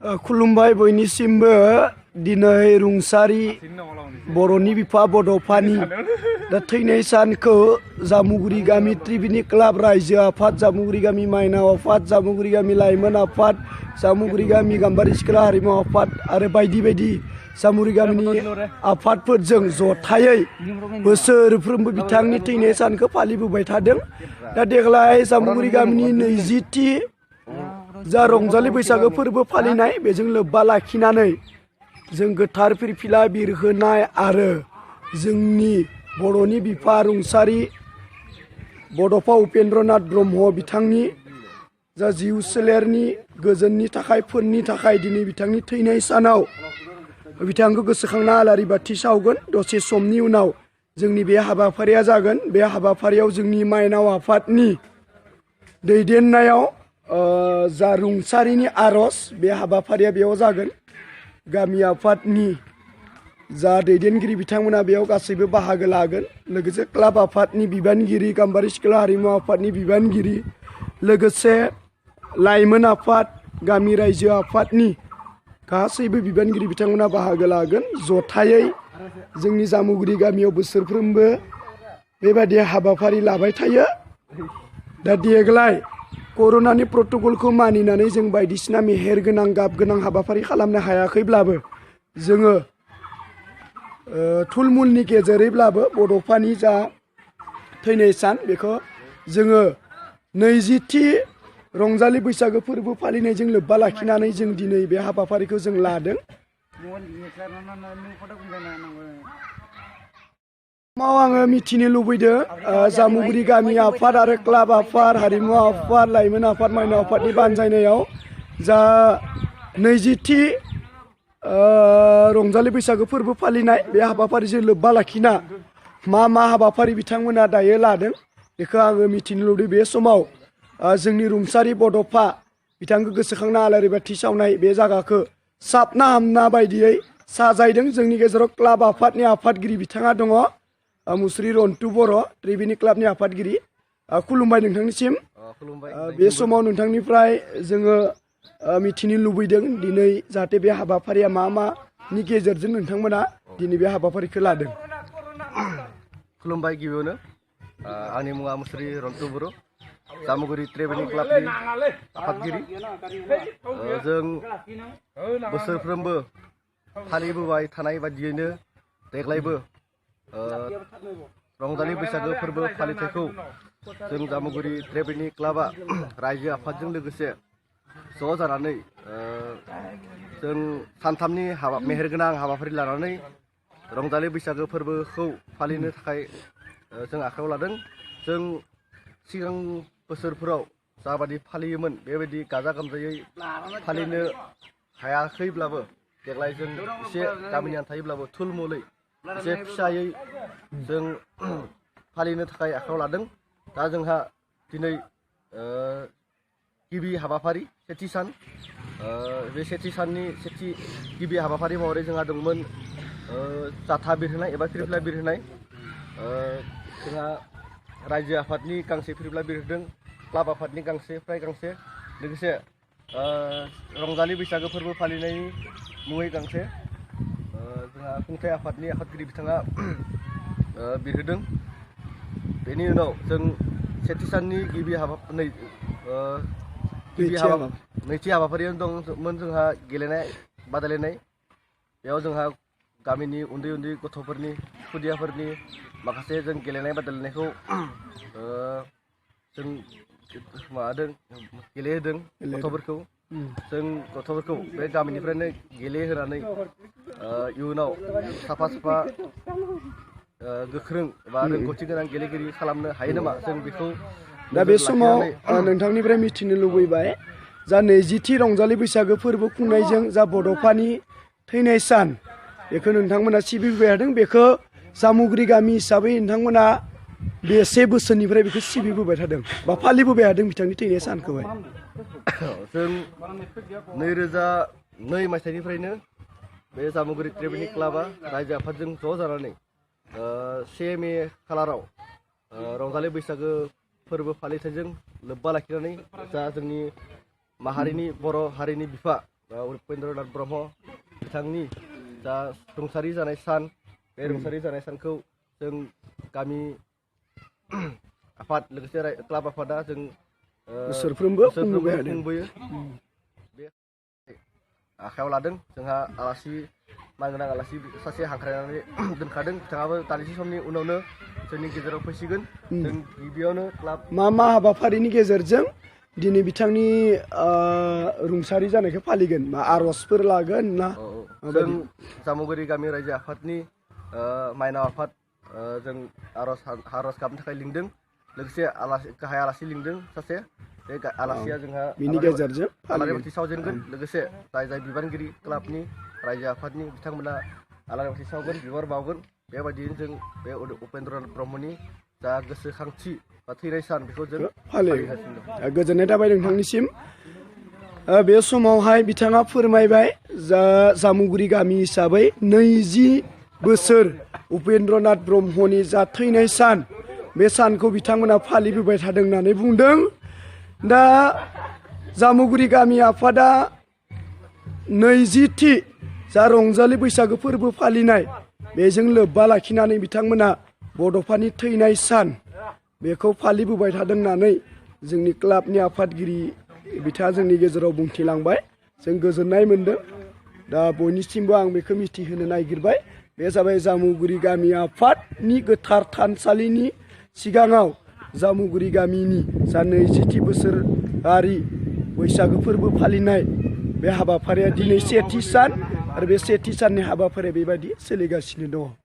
खुलुमबाय बयनिसिमबो दिनै रुंसारि बर'नि बिफा बड'फानि दा थैनाय सानखौ जामुगुरि गामि त्रिबेनि क्लाब रायजो आफाद जामुगुरि गामि माइनाव आफाद जामुगुरि गामि लाइमोन आफाद जामुगुरि गामि गाम्बारि सिख्ला हारिमु आफाद आरो बायदि बायदि जामुगुरि गामिनि आफादफोरजों जथायै बोसोरफ्रोमबो बिथांनि थैनाय सानखौ फालिबोबाय थादों। दा देग्लाय जामुगुरि गामिनि 20थि जा रंजालि बैसागो फोरबो फालिनाय बेजों लोब्बा लाखिनानै जों गोथार फिरफिला बिरहोनाय आरो जोंनि बर'नि बिफा रुंसारि बड'फा उपेन्द्रनाथ ब्रह्म बिथांनि जा जिउ सोलेरनि गोजोननि थाखाय फोरनि थाखाय दिनै बिथांनि थैनाय सानाव बिथांखौ गोसोखांना आलारि बाथि सावगोन। दसे समनि उनाव जोंनि बे हाबाफारिया जागोन। बे हाबाफारियाव जोंनि माइनाव आफादनि दैदेननायाव जा रुंसारिनि आर'ज बे हाबाफारिया बेयाव जागोन। गामि आफादनि जा दैदेनगिरि बिथांमोना बेयाव गासैबो बाहागो लागोन। लोगोसे क्लाब आफादनि बिबानगिरि गाम्बारि सिख्ला हारिमु आफादनि बिबानगिरि लोगोसे लाइमोन आफाद गामि रायजो आफादनि गासैबो बिबानगिरि बिथांमोना बाहागो लागोन। जथायै जोंनि जामुगुरि गामियाव बोसोरफ्रोमबो बेबादि हाबाफारि लाबाय थायो। दा देग्लाय कर'नानि प्रट'कलखौ मानिनानै जों बायदिसिना मेहेर गोनां गाब गोनां हाबाफारि खालामनो हायाखैब्लाबो जोङो थुलमुलनि गेजेरैब्लाबो बड'फानि जा थैनाय सान बेखौ जोङो 20थि रंजालि बैसागो फोरबो फालिनायजों लोब्बा लाखिनानै जों दिनै बे हाबाफारिखौ जों लादों। आङो मिथिनो लुबैदों जामुगुरि गामि आफाद आरो क्लाब आफाद हारिमु आफाद लाइमोन आफाद माइनाव आफादनि बानजायनायाव जा 20थि रंजालि बैसागो फोरबो फालिनाय बे हाबाफारिजों लोब्बा लाखिना मा हाबाफारि बिथांमोना दायो लादों बेखौ आङो मिथिनो लुबैदों। बे समाव जोंनि रुंसारि बड'फा बिथांखौ गोसोखांना आलारि बाथि सावनाय बे जायगाखौ साबना हामना बायदियै साजायदों। जोंनि गेजेराव क्लाब आफादनि आफादगिरि बिथाङा दङ मुस्रि रन्टु बर' त्रिबेनि क्लाबनि आफादगिरि। खुलुमबाय नोंथांनिसिम। बे समाव नोंथांनिफ्राय जोङो मिथिनो लुबैदों दिनै जाहाथे बे हाबाफारिया मानि गेजेरजों नोंथांमोना दिनै बे हाबाफारिखौ लादों। खुलुमबाय गिबियावनो आंनि मुङा मुस्रि रन्टु बर' जामुगुरि त्रिबेनि क्लाबनि आफादगिरि। जों बोसोरफ्रोमबो फालिबोबाय थानाय बायदियैनो देग्लायबो रंजालि बैसागो फोरबो फालिथायखौ जों जामुगुरि त्रिबेनि क्लाबा रायजो आफादजों लोगोसे ज' जानानै जों सानथामनि मेहेरगोनां हाबाफारि लानानै रंजालि बैसागो फोरबोखौ फालिनो थाखाय जों आखायाव लादों। जों सिगां बोसोरफोराव जाबादि फालियोमोन बेबायदि गाजा गोमजायै फालिनो हायाखैब्लाबो देग्लाय जों एसे गामिनि थायोब्लाबो थुलमुलै एसे फिसायै जों फालिनो थाखाय आखायाव लादों। दा जोंहा दिनै गिबि हाबाफारि सेथि सान बे सेथि साननि गिबि हाबाफारि महरै जोंहा दंमोन जाथा बिरहोनाय एबा फिरफिला बिरहोनाय। जोंहा रायजो आफादनि गांसे फिरफिला बिरहोदों, क्लाब आफादनि गांसे लोगोसे रंजालि बैसागो फोरबो फालिनायनि मुङै गांसे जोंहा खुंथाइ आफादनि आफादगिरि बिथाङा बिरहोदों। बेनि उनाव जों सेथि साननि नैथि हाबाफारियाव दंमोन जोंहा गेलेनाय बादायलायनाय। बेयाव जोंहा गामिनि उन्दै उन्दै गथ'फोरनि खुदियाफोरनि माखासे जों गेलेनाय बादायलायनायखौ जों गेलेहोदों गथ'फोरखौ। जों गथ'फोरखौ बे गामिनिफ्रायनो गेलेहोनानै इयुनाव साफा गोख्रों एबा रोंगौथि गोनां गेलेगिरि खालामनो हायो नामा जों बेखौ दा बे समाव नोंथांनिफ्राय मिथिनो लुबैबाय जा 20थि रंजालि बैसागो फोरबो खुंनायजों जा बड'फानि थैनाय सान बेखौ नोंथांमोना सिबिबोबाय थादों। बेखौ जामुगुरि गामि हिसाबै नोंथांमोना बेसे बोसोरनिफ्राय बेखौ सिबिबोबाय थादों बा फालिबोबाय थादों बिथांनि थैनाय सानखौहाय? जों 2002 मायथाइनिफ्रायनो बे जामुगुरि त्रिबेनि क्लाबा रायजो आफादजों ज' जानानै 1 मे खालाराव रंजालि बैसागो फोरबो फालिथायजों लोब्बा लाखिनानै जा जोंनि माहारिनि बर' हारिनि बिफा उपेन्द्रनाथ ब्रह्म बिथांनि जा रुंसारि जानाय सान बे रुंसारि जानाय सानखौ जों गामि आफाद लोगोसे क्लाब आफादा जों बोसोरफ्रोमबो खुंबोयो बे आखायाव लादों जोंहा आलासि मानगोनां आलासि सासे हांख्रायनानै दोनखादों बिथाङाबो दान्दिसे समनि उनावनो जोंनि गेजेराव फैसिगोन जों गिबियावनो क्लाब मा हाबाफारिनि गेजेरजों दिनै बिथांनि रुंसारि जानायखौ फालिगोन मा आर'जफोर लागोन ना जों जामुगुरि गामि रायजो आफादनि माइनाव आफाद जों आर'ज गाबनो थाखाय लिंदों लोगोसे गाहाय आलासि लिंदों सासे बे आलासिया जोंहा बिनि गेजेरजों आलारि बाथि सावजेनगोन लोगोसे जाय बिबानगिरि क्लाबनि रायजो आफादनि बिथांमोना आलारि बाथि सावगोन बिबार बावगोन बेबायदिनो जों बे उपेन्द्रनाथ ब्रह्मनि जा गोसोखांथि बा थैनाय सान बेखौ जों फालिगासिनो दं। गोजोननाय थाबाय नोंथांनिसिम बे समावहाय बिथाङा फोरमायबाय जामुगुरि गामि हिसाबै 20 बोसोर उपेन्द्रनाथ ब्रह्मनि जा थैनाय सान बे सानखौ बिथांमोना फालिबोबाय थादों होननानै बुंदों। दा जामुगुरि गामि आफादा 20थि जा रंजालि बैसागो फोरबो फालिनाय बेजों लोब्बा लाखिनानै बिथांमोना बड'फानि थैनाय सान बेखौ फालिबोबाय थादों होननानै जोंनि क्लाबनि आफादगिरि बिथाङा जोंनि गेजेराव बुंथिलांबाय जों गोजोननाय मोन्दों। दा बयनिसिमबो आं बेखौ मिथिहोनो नागिरबाय बे जाबाय जामुगुरि गामि आफादनि गोथार थानसालिनि सिगाङाव जामुगुरि गामिनि जा 20थि बोसोरारि बैसागो फोरबो फालिनाय बे हाबाफारिया दिनै 1थि सान आरो बे 1थि साननि हाबाफारिया बेबायदि सोलिगासिनो दङ।